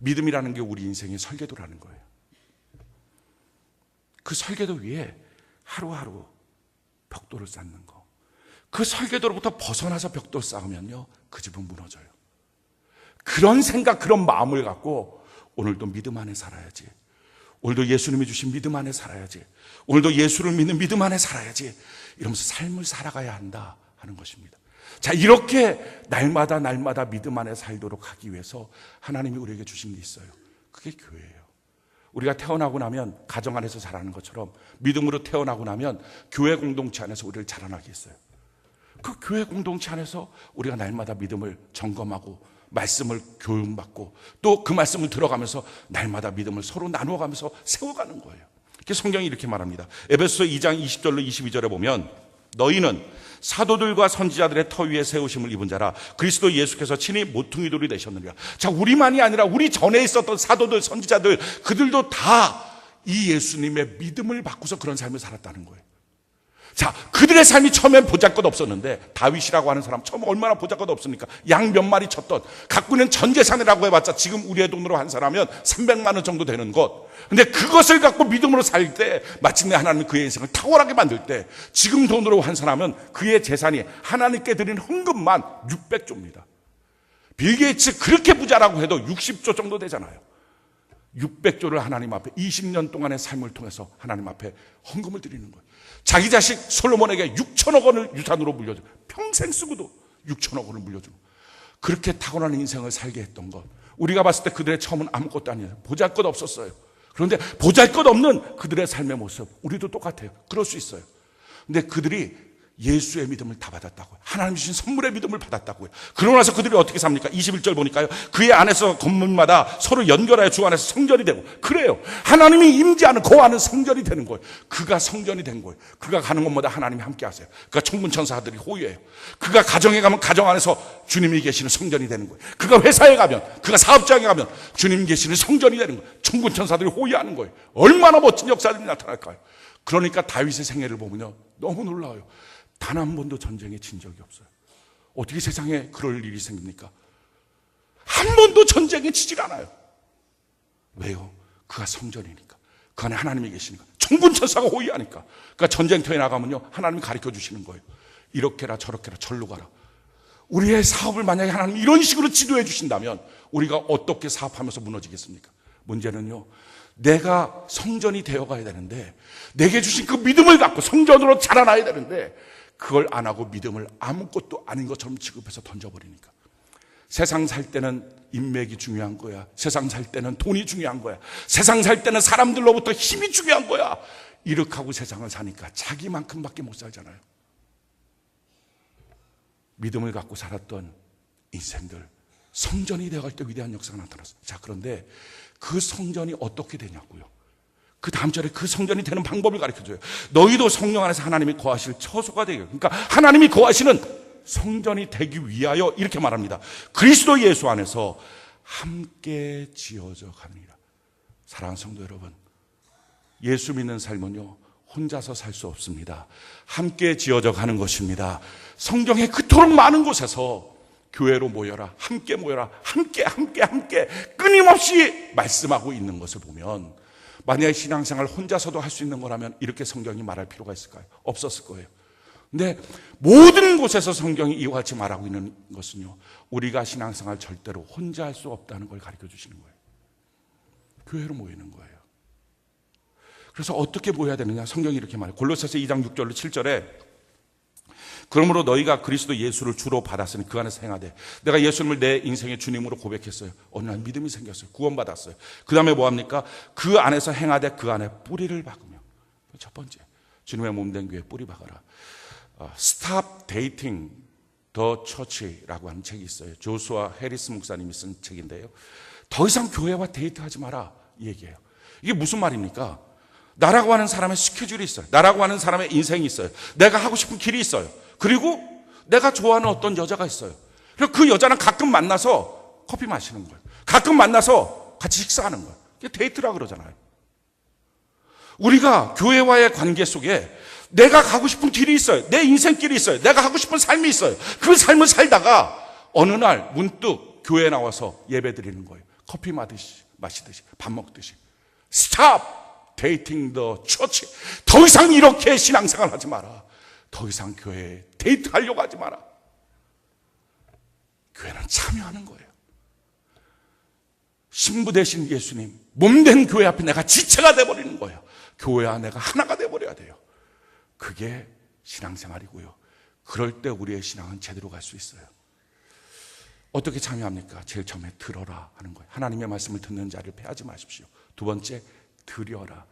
A: 믿음이라는 게 우리 인생의 설계도라는 거예요. 그 설계도 위에 하루하루 벽돌을 쌓는 거. 그 설계도로부터 벗어나서 벽돌 쌓으면요, 그 집은 무너져요. 그런 생각, 그런 마음을 갖고 오늘도 믿음 안에 살아야지. 오늘도 예수님이 주신 믿음 안에 살아야지. 오늘도 예수를 믿는 믿음 안에 살아야지. 이러면서 삶을 살아가야 한다 하는 것입니다. 자, 이렇게 날마다 믿음 안에 살도록 하기 위해서 하나님이 우리에게 주신 게 있어요. 그게 교회예요. 우리가 태어나고 나면 가정 안에서 자라는 것처럼 믿음으로 태어나고 나면 교회 공동체 안에서 우리를 자라나게 했어요. 그 교회 공동체 안에서 우리가 날마다 믿음을 점검하고 말씀을 교육받고 또 그 말씀을 들어가면서 날마다 믿음을 서로 나누어가면서 세워가는 거예요. 성경이 이렇게 말합니다. 에베소서 2장 20절로 22절에 보면 너희는 사도들과 선지자들의 터 위에 세우심을 입은 자라 그리스도 예수께서 친히 모퉁이 돌이 되셨느니라. 자, 우리만이 아니라 우리 전에 있었던 사도들, 선지자들, 그들도 다 이 예수님의 믿음을 받고서 그런 삶을 살았다는 거예요. 자, 그들의 삶이 처음엔 보잘것 없었는데, 다윗이라고 하는 사람 처음 얼마나 보잘것 없습니까? 양 몇 마리 쳤던, 갖고 있는 전 재산이라고 해봤자 지금 우리의 돈으로 환산하면 300만 원 정도 되는 것. 근데 그것을 갖고 믿음으로 살 때 마침내 하나님은 그의 인생을 탁월하게 만들 때 지금 돈으로 환산하면 그의 재산이 하나님께 드린 헌금만 600조입니다. 빌 게이츠 그렇게 부자라고 해도 60조 정도 되잖아요. 600조를 하나님 앞에 20년 동안의 삶을 통해서 하나님 앞에 헌금을 드리는 거예요. 자기 자식 솔로몬에게 6천억 원을 유산으로 물려줘. 평생 쓰고도 6천억 원을 물려주고. 그렇게 타고난 인생을 살게 했던 것. 우리가 봤을 때 그들의 처음은 아무것도 아니에요. 보잘것 없었어요. 그런데 보잘것 없는 그들의 삶의 모습, 우리도 똑같아요. 그럴 수 있어요. 근데 그들이 예수의 믿음을 다 받았다고요. 하나님 주신 선물의 믿음을 받았다고요. 그러고 나서 그들이 어떻게 삽니까? 21절 보니까요. 그의 안에서 건물마다 서로 연결하여 주 안에서 성전이 되고, 그래요. 하나님이 임재하는 거하는 성전이 되는 거예요. 그가 성전이 된 거예요. 그가 가는 곳마다 하나님이 함께 하세요. 그가 천군 천사들이 호위해요. 그가 가정에 가면 가정 안에서 주님이 계시는 성전이 되는 거예요. 그가 회사에 가면, 그가 사업장에 가면 주님이 계시는 성전이 되는 거예요. 천군 천사들이 호위하는 거예요. 얼마나 멋진 역사들이 나타날까요? 그러니까 다윗의 생애를 보면요, 너무 놀라워요. 단 한 번도 전쟁에 진 적이 없어요. 어떻게 세상에 그럴 일이 생깁니까? 한 번도 전쟁에 지질 않아요. 왜요? 그가 성전이니까. 그 안에 하나님이 계시니까. 천군 천사가 호위하니까. 그러니까 전쟁터에 나가면요, 하나님이 가르쳐 주시는 거예요. 이렇게라 저렇게라 절로 가라. 우리의 사업을 만약에 하나님이 이런 식으로 지도해 주신다면 우리가 어떻게 사업하면서 무너지겠습니까? 문제는요, 내가 성전이 되어가야 되는데, 내게 주신 그 믿음을 갖고 성전으로 자라나야 되는데, 그걸 안 하고 믿음을 아무것도 아닌 것처럼 취급해서 던져버리니까. 세상 살 때는 인맥이 중요한 거야. 세상 살 때는 돈이 중요한 거야. 세상 살 때는 사람들로부터 힘이 중요한 거야. 이렇게 하고 세상을 사니까 자기만큼밖에 못 살잖아요. 믿음을 갖고 살았던 인생들, 성전이 되어갈 때 위대한 역사가 나타났어요. 자, 그런데 그 성전이 어떻게 되냐고요. 그 다음 절에 그 성전이 되는 방법을 가르쳐줘요. 너희도 성령 안에서 하나님이 거하실 처소가 되게. 그러니까 하나님이 거하시는 성전이 되기 위하여 이렇게 말합니다. 그리스도 예수 안에서 함께 지어져 가느니라. 사랑하는 성도 여러분, 예수 믿는 삶은요, 혼자서 살 수 없습니다. 함께 지어져 가는 것입니다. 성경에 그토록 많은 곳에서 교회로 모여라, 함께 모여라, 함께 끊임없이 말씀하고 있는 것을 보면, 만약에 신앙생활 혼자서도 할 수 있는 거라면 이렇게 성경이 말할 필요가 있을까요? 없었을 거예요. 근데 모든 곳에서 성경이 이와 같이 말하고 있는 것은요, 우리가 신앙생활 절대로 혼자 할 수 없다는 걸 가르쳐 주시는 거예요. 교회로 모이는 거예요. 그래서 어떻게 모여야 되느냐? 성경이 이렇게 말해요. 골로새서 2장 6절로 7절에 그러므로 너희가 그리스도 예수를 주로 받았으니 그 안에서 행하되. 내가 예수님을 내 인생의 주님으로 고백했어요. 어느 날 믿음이 생겼어요. 구원받았어요. 그 다음에 뭐합니까? 그 안에서 행하되 그 안에 뿌리를 박으며. 첫 번째, 주님의 몸된 교회에 뿌리 박아라. Stop Dating the Church라고 하는 책이 있어요. 조수아 해리스 목사님이 쓴 책인데요. 더 이상 교회와 데이트하지 마라, 이 얘기예요. 이게 무슨 말입니까? 나라고 하는 사람의 스케줄이 있어요. 나라고 하는 사람의 인생이 있어요. 내가 하고 싶은 길이 있어요. 그리고 내가 좋아하는 어떤 여자가 있어요. 그리고 그 여자는 가끔 만나서 커피 마시는 거예요. 가끔 만나서 같이 식사하는 거예요. 이게 데이트라 그러잖아요. 우리가 교회와의 관계 속에 내가 가고 싶은 길이 있어요. 내 인생길이 있어요. 내가 하고 싶은 삶이 있어요. 그 삶을 살다가 어느 날 문득 교회에 나와서 예배 드리는 거예요. 커피 마시듯이 밥 먹듯이. Stop dating the church. 더 이상 이렇게 신앙생활 하지 마라. 더 이상 교회에 데이트하려고 하지 마라. 교회는 참여하는 거예요. 신부 되신 예수님, 몸된 교회 앞에 내가 지체가 돼버리는 거예요. 교회와 내가 하나가 돼버려야 돼요. 그게 신앙생활이고요. 그럴 때 우리의 신앙은 제대로 갈 수 있어요. 어떻게 참여합니까? 제일 처음에 들어라 하는 거예요. 하나님의 말씀을 듣는 자를 패하지 마십시오. 두 번째, 드려라.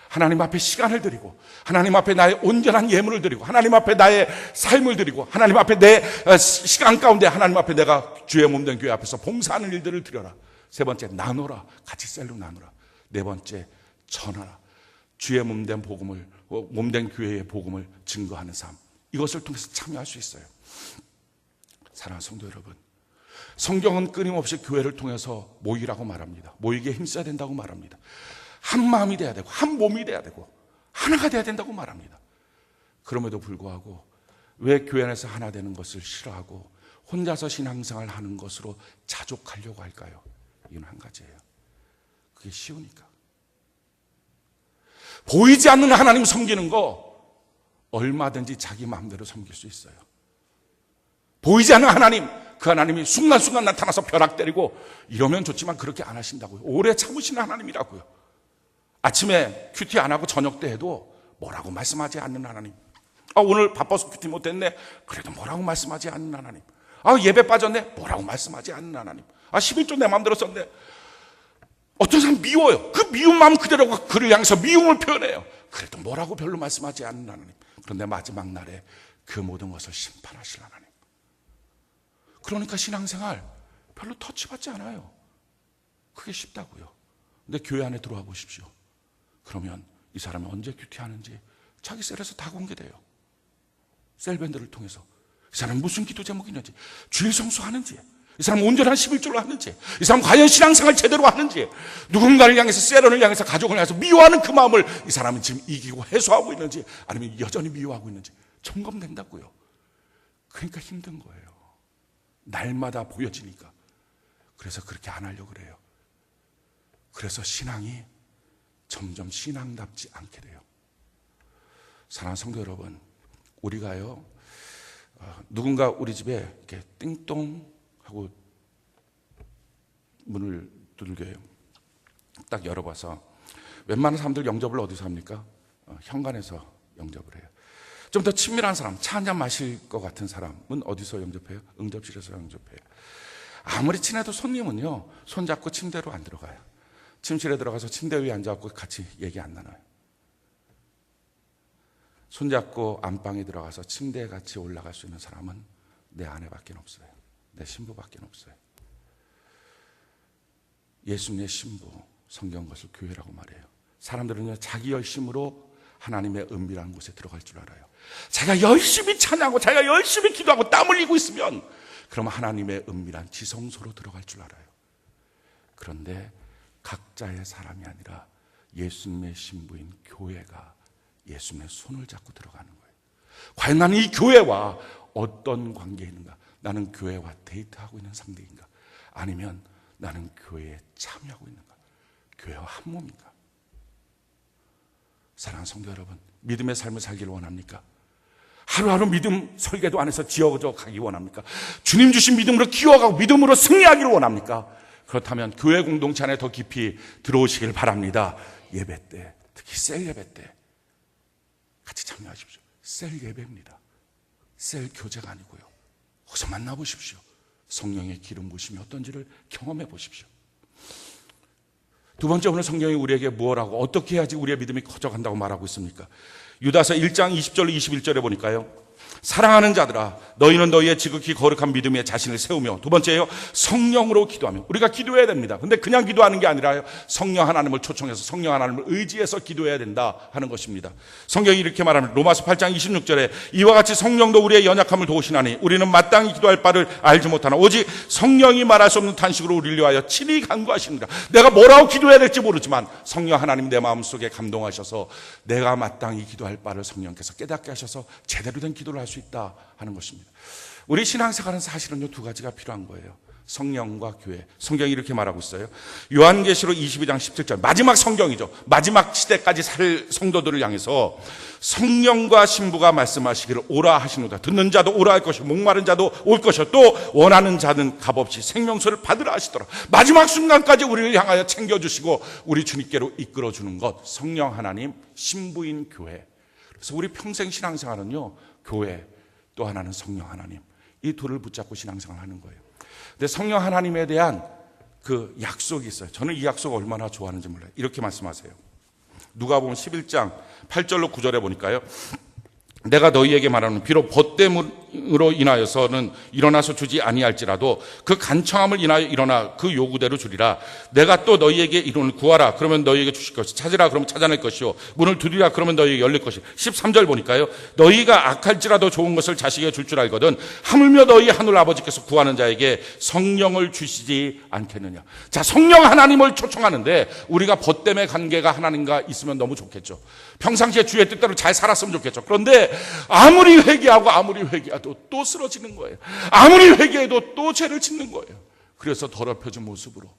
A: 하나님 앞에 시간을 드리고, 하나님 앞에 나의 온전한 예물을 드리고, 하나님 앞에 나의 삶을 드리고, 하나님 앞에 내 시간 가운데 하나님 앞에 내가 주의 몸된 교회 앞에서 봉사하는 일들을 드려라. 세 번째, 나누라. 같이 셀로 나누라. 네 번째, 전하라. 주의 몸된 복음을, 몸된 교회의 복음을 증거하는 삶. 이것을 통해서 참여할 수 있어요. 사랑하는 성도 여러분, 성경은 끊임없이 교회를 통해서 모이라고 말합니다. 모이기에 힘써야 된다고 말합니다. 한 마음이 돼야 되고, 한 몸이 돼야 되고, 하나가 돼야 된다고 말합니다. 그럼에도 불구하고 왜 교회 안에서 하나 되는 것을 싫어하고 혼자서 신앙생활 하는 것으로 자족하려고 할까요? 이건 한 가지예요. 그게 쉬우니까. 보이지 않는 하나님 섬기는 거 얼마든지 자기 마음대로 섬길 수 있어요. 보이지 않는 하나님, 그 하나님이 순간순간 나타나서 벼락 때리고 이러면 좋지만 그렇게 안 하신다고요. 오래 참으시는 하나님이라고요. 아침에 큐티 안 하고 저녁 때 해도 뭐라고 말씀하지 않는 하나님. 오늘 바빠서 큐티 못했네. 그래도 뭐라고 말씀하지 않는 하나님. 예배 빠졌네. 뭐라고 말씀하지 않는 하나님. 11조 내 마음대로 썼네. 어떤 사람 미워요. 그 미운 마음 그대로 그를 향해서 미움을 표현해요. 그래도 뭐라고 별로 말씀하지 않는 하나님. 그런데 마지막 날에 그 모든 것을 심판하실 하나님. 그러니까 신앙생활 별로 터치받지 않아요. 그게 쉽다고요. 근데 교회 안에 들어와 보십시오. 그러면 이 사람이 언제 큐티하는지 자기 셀에서 다 공개돼요. 셀밴드를 통해서 이 사람이 무슨 기도 제목이 있는지, 주일 성수하는지, 이 사람 온전한 11조를 하는지, 이 사람 과연 신앙생활 제대로 하는지, 누군가를 향해서, 세런을 향해서, 가족을 향해서 미워하는 그 마음을 이 사람은 지금 이기고 해소하고 있는지, 아니면 여전히 미워하고 있는지 점검된다고요. 그러니까 힘든 거예요. 날마다 보여지니까. 그래서 그렇게 안 하려고 그래요. 그래서 신앙이 점점 신앙답지 않게 돼요. 사랑하는 성도 여러분, 우리가요, 누군가 우리 집에 이렇게 띵동 하고 문을 두들겨요. 딱 열어봐서 웬만한 사람들 영접을 어디서 합니까? 현관에서 영접을 해요. 좀 더 친밀한 사람, 차 한잔 마실 것 같은 사람은 어디서 영접해요? 응접실에서 영접해요. 아무리 친해도 손님은요, 손잡고 침대로 안 들어가요. 침실에 들어가서 침대 위에 앉아갖고 같이 얘기 안 나눠요. 손잡고 안방에 들어가서 침대에 같이 올라갈 수 있는 사람은 내 아내밖에 없어요. 내 신부밖에 없어요. 예수님의 신부, 성경 것을 교회라고 말해요. 사람들은요, 자기 열심으로 하나님의 은밀한 곳에 들어갈 줄 알아요. 자기가 열심히 찬양하고 자기가 열심히 기도하고 땀 흘리고 있으면 그러면 하나님의 은밀한 지성소로 들어갈 줄 알아요. 그런데 각자의 사람이 아니라 예수님의 신부인 교회가 예수님의 손을 잡고 들어가는 거예요. 과연 나는 이 교회와 어떤 관계에 있는가? 나는 교회와 데이트하고 있는 상대인가? 아니면 나는 교회에 참여하고 있는가? 교회와 한 몸인가? 사랑하는 성도 여러분, 믿음의 삶을 살기를 원합니까? 하루하루 믿음 설계도 안에서 지어져 가기 원합니까? 주님 주신 믿음으로 키워가고 믿음으로 승리하기를 원합니까? 그렇다면 교회 공동체 안에 더 깊이 들어오시길 바랍니다. 예배 때, 특히 셀 예배 때 같이 참여하십시오. 셀 예배입니다. 셀 교제가 아니고요. 거기서 만나보십시오. 성령의 기름 부심이 어떤지를 경험해 보십시오. 두 번째, 오늘 성경이 우리에게 무엇하고 어떻게 해야지 우리의 믿음이 커져간다고 말하고 있습니까? 유다서 1장 20절로 21절에 보니까요, 사랑하는 자들아, 너희는 너희의 지극히 거룩한 믿음에 자신을 세우며, 두 번째요, 성령으로 기도하며. 우리가 기도해야 됩니다. 근데 그냥 기도하는 게 아니라요, 성령 하나님을 초청해서 성령 하나님을 의지해서 기도해야 된다 하는 것입니다. 성경이 이렇게 말합니다. 로마서 8장 26절에 이와 같이 성령도 우리의 연약함을 도우시나니 우리는 마땅히 기도할 바를 알지 못하나 오직 성령이 말할 수 없는 탄식으로 우리를 위하여 친히 간구하십니다. 내가 뭐라고 기도해야 될지 모르지만 성령 하나님 내 마음속에 감동하셔서 내가 마땅히 기도할 바를 성령께서 깨닫게 하셔서 제대로 된 기도를 할 수 있다 하는 것입니다. 우리 신앙생활은 사실은요, 두 가지가 필요한 거예요. 성령과 교회. 성경이 이렇게 말하고 있어요. 요한계시록 22장 17절, 마지막 성경이죠. 마지막 시대까지 살 성도들을 향해서 성령과 신부가 말씀하시기를 오라 하시노다. 듣는 자도 오라 할 것이고 목마른 자도 올 것이요 또 원하는 자는 값없이 생명수를 받으라 하시더라. 마지막 순간까지 우리를 향하여 챙겨주시고 우리 주님께로 이끌어주는 것, 성령 하나님, 신부인 교회. 그래서 우리 평생 신앙생활은요, 교회, 또 하나는 성령 하나님, 이 둘을 붙잡고 신앙생활을 하는 거예요. 근데 성령 하나님에 대한 그 약속이 있어요. 저는 이 약속을 얼마나 좋아하는지 몰라요. 이렇게 말씀하세요. 누가복음 11장 8절로 9절에 보니까요, 내가 너희에게 말하는 비록 벗됨으로 인하여서는 일어나서 주지 아니할지라도 그 간청함을 인하여 일어나 그 요구대로 주리라. 내가 또 너희에게 이론을 구하라 그러면 너희에게 주실 것이요 찾으라 그러면 찾아낼 것이요 문을 두드리라 그러면 너희에게 열릴 것이요. 13절 보니까요, 너희가 악할지라도 좋은 것을 자식에게 줄 줄 알거든 하물며 너희 하늘 아버지께서 구하는 자에게 성령을 주시지 않겠느냐. 자, 성령 하나님을 초청하는데 우리가 벗됨의 관계가 하나님과 있으면 너무 좋겠죠. 평상시에 주의 뜻대로 잘 살았으면 좋겠죠. 그런데 아무리 회개하고 아무리 회개해도 또 쓰러지는 거예요. 아무리 회개해도 또 죄를 짓는 거예요. 그래서 더럽혀진 모습으로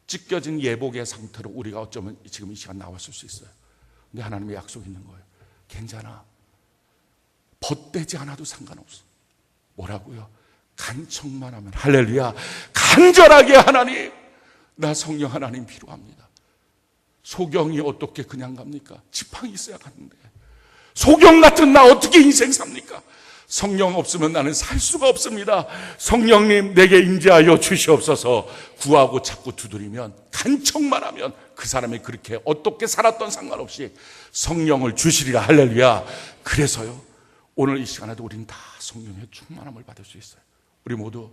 A: 찢겨진 예복의 상태로 우리가 어쩌면 지금 이 시간 나왔을 수 있어요. 근데 하나님의 약속이 있는 거예요. 괜찮아. 벗되지 않아도 상관없어. 뭐라고요? 간청만 하면. 할렐루야. 간절하게 하나님, 나 성령 하나님 필요합니다. 소경이 어떻게 그냥 갑니까? 지팡이 있어야 가는데 소경 같은 나 어떻게 인생 삽니까? 성령 없으면 나는 살 수가 없습니다. 성령님 내게 임재하여 주시옵소서. 구하고 자꾸 두드리면, 간청만 하면 그 사람이 그렇게 어떻게 살았던 상관없이 성령을 주시리라. 할렐루야. 그래서요, 오늘 이 시간에도 우리는 다 성령의 충만함을 받을 수 있어요. 우리 모두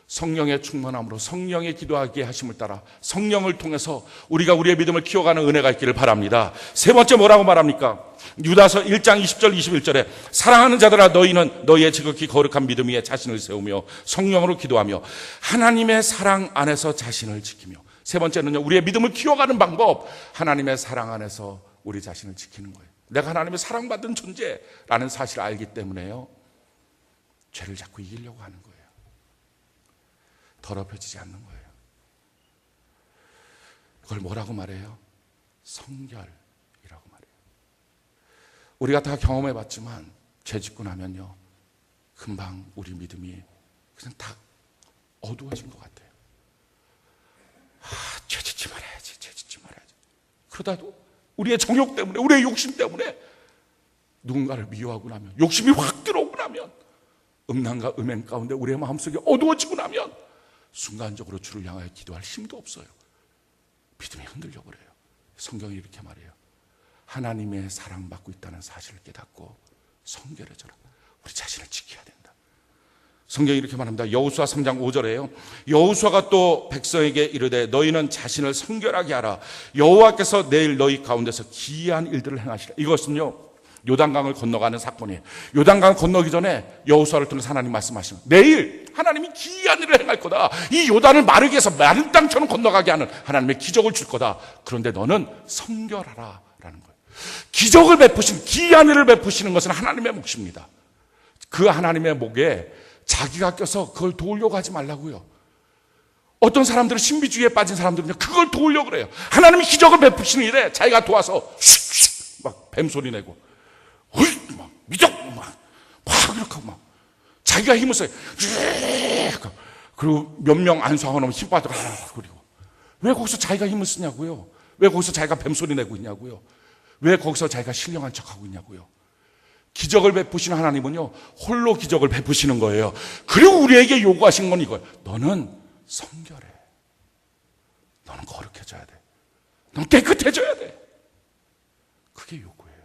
A: 성령의 충만함으로 성령의 기도하게 하심을 따라 성령을 통해서 우리가 우리의 믿음을 키워가는 은혜가 있기를 바랍니다. 세 번째 뭐라고 말합니까? 유다서 1장 20절 21절에 사랑하는 자들아 너희는 너희의 지극히 거룩한 믿음 위에 자신을 세우며 성령으로 기도하며 하나님의 사랑 안에서 자신을 지키며. 세 번째는요, 우리의 믿음을 키워가는 방법, 하나님의 사랑 안에서 우리 자신을 지키는 거예요. 내가 하나님의 사랑받은 존재라는 사실을 알기 때문에요, 죄를 자꾸 이기려고 하는 거예요. 더럽혀지지 않는 거예요. 그걸 뭐라고 말해요? 성결이라고 말해요. 우리가 다 경험해봤지만 죄 짓고 나면요, 금방 우리 믿음이 그냥 다 어두워진 것 같아요. 죄 짓지 말아야지, 죄 짓지 말아야지. 그러다도 우리의 정욕 때문에, 우리의 욕심 때문에 누군가를 미워하고 나면, 욕심이 확 들어오고 나면, 음란과 음행 가운데 우리의 마음속이 어두워지고 나면 순간적으로 주를 향하여 기도할 힘도 없어요. 믿음이 흔들려 버려요. 성경이 이렇게 말해요. 하나님의 사랑받고 있다는 사실을 깨닫고 성결해져라. 우리 자신을 지켜야 된다. 성경이 이렇게 말합니다. 여호수아 3장 5절에요. 여호수아가 또 백성에게 이르되 너희는 자신을 성결하게 하라. 여호와께서 내일 너희 가운데서 기이한 일들을 행하시라. 이것은요, 요단강을 건너가는 사건이에요. 요단강 건너기 전에 여호수아를 통해서 하나님 말씀하시는, 내일 하나님이 기이한 일을 행할 거다. 이 요단을 마르게 해서 마른 땅처럼 건너가게 하는 하나님의 기적을 줄 거다. 그런데 너는 성결하라 라는 거예요. 기적을 베푸신, 기이한 일을 베푸시는 것은 하나님의 몫입니다. 그 하나님의 목에 자기가 껴서 그걸 도우려고 하지 말라고요. 어떤 사람들은 신비주의에 빠진 사람들은 그걸 도우려고 그래요. 하나님이 기적을 베푸시는 일에 자기가 도와서 슉슉 막 뱀소리 내고 막 미적 막 이렇게 하고 막 자기가 힘을 써요. 그리고 몇 명 안수하고 나면 힘 빠져. 그리고 왜 거기서 자기가 힘을 쓰냐고요. 왜 거기서 자기가 뱀소리 내고 있냐고요. 왜 거기서 자기가 신령한 척하고 있냐고요. 기적을 베푸시는 하나님은요, 홀로 기적을 베푸시는 거예요. 그리고 우리에게 요구하신 건 이거예요. 너는 성결해. 너는 거룩해져야 돼. 너는 깨끗해져야 돼. 그게 요구예요.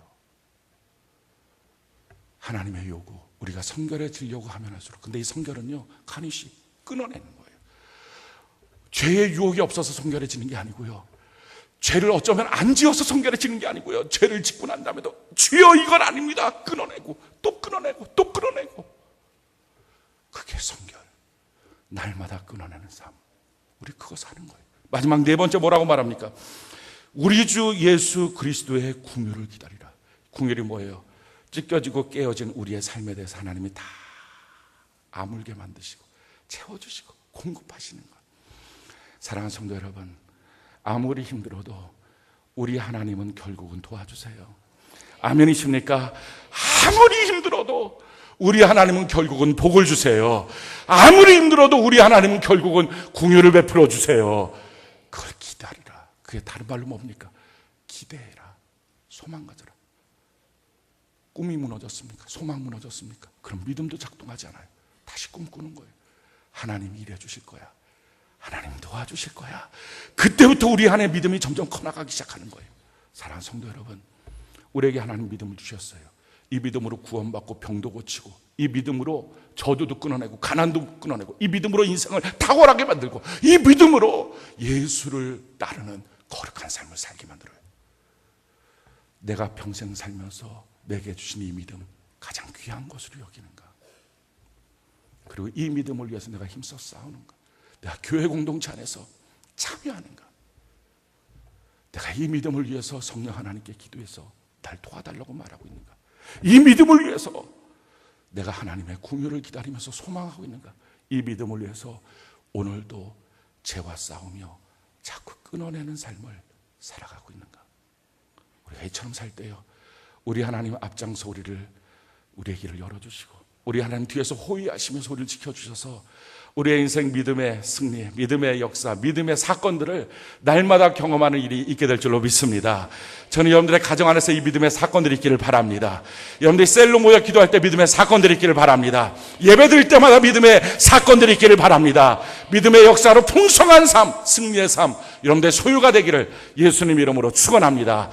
A: 하나님의 요구. 우리가 성결해지려고 하면 할수록. 근데 이 성결은요, 간이시 끊어내는 거예요. 죄의 유혹이 없어서 성결해지는 게 아니고요, 죄를 어쩌면 안 지어서 성결해지는 게 아니고요, 죄를 짓고 난 다음에도 주여 이건 아닙니다 끊어내고 또 끊어내고 또 끊어내고. 그게 성결. 날마다 끊어내는 삶. 우리 그거 사는 거예요. 마지막 네 번째 뭐라고 말합니까? 우리 주 예수 그리스도의 궁유를 기다리라. 궁유이 뭐예요? 찢겨지고 깨어진 우리의 삶에 대해서 하나님이 다 아물게 만드시고 채워주시고 공급하시는 것. 사랑하는 성도 여러분, 아무리 힘들어도 우리 하나님은 결국은 도와주세요. 아멘이십니까? 아무리 힘들어도 우리 하나님은 결국은 복을 주세요. 아무리 힘들어도 우리 하나님은 결국은 궁유를 베풀어 주세요. 그걸 기다리라. 그게 다른 말로 뭡니까? 기대해라. 소망 가져라. 꿈이 무너졌습니까? 소망 무너졌습니까? 그럼 믿음도 작동하지 않아요. 다시 꿈꾸는 거예요. 하나님이 일해 주실 거야. 하나님 도와주실 거야. 그때부터 우리 안에 믿음이 점점 커나가기 시작하는 거예요. 사랑하는 성도 여러분, 우리에게 하나님 믿음을 주셨어요. 이 믿음으로 구원받고 병도 고치고, 이 믿음으로 저주도 끊어내고 가난도 끊어내고, 이 믿음으로 인생을 탁월하게 만들고, 이 믿음으로 예수를 따르는 거룩한 삶을 살게 만들어요. 내가 평생 살면서 내게 주신 이 믿음, 가장 귀한 것으로 여기는가? 그리고 이 믿음을 위해서 내가 힘써 싸우는가? 내가 교회 공동체 안에서 참여하는가? 내가 이 믿음을 위해서 성령 하나님께 기도해서 날 도와달라고 말하고 있는가? 이 믿음을 위해서 내가 하나님의 궁유를 기다리면서 소망하고 있는가? 이 믿음을 위해서 오늘도 죄와 싸우며 자꾸 끊어내는 삶을 살아가고 있는가? 우리가 이처럼 살 때요, 우리 하나님 앞장서 우리의 길을 열어주시고, 우리 하나님 뒤에서 호위하시면서 우리를 지켜주셔서 우리의 인생 믿음의 승리, 믿음의 역사, 믿음의 사건들을 날마다 경험하는 일이 있게 될 줄로 믿습니다. 저는 여러분들의 가정 안에서 이 믿음의 사건들이 있기를 바랍니다. 여러분들이 셀로 모여 기도할 때 믿음의 사건들이 있기를 바랍니다. 예배 드릴 때마다 믿음의 사건들이 있기를 바랍니다. 믿음의 역사로 풍성한 삶, 승리의 삶, 여러분들의 소유가 되기를 예수님 이름으로 축원합니다.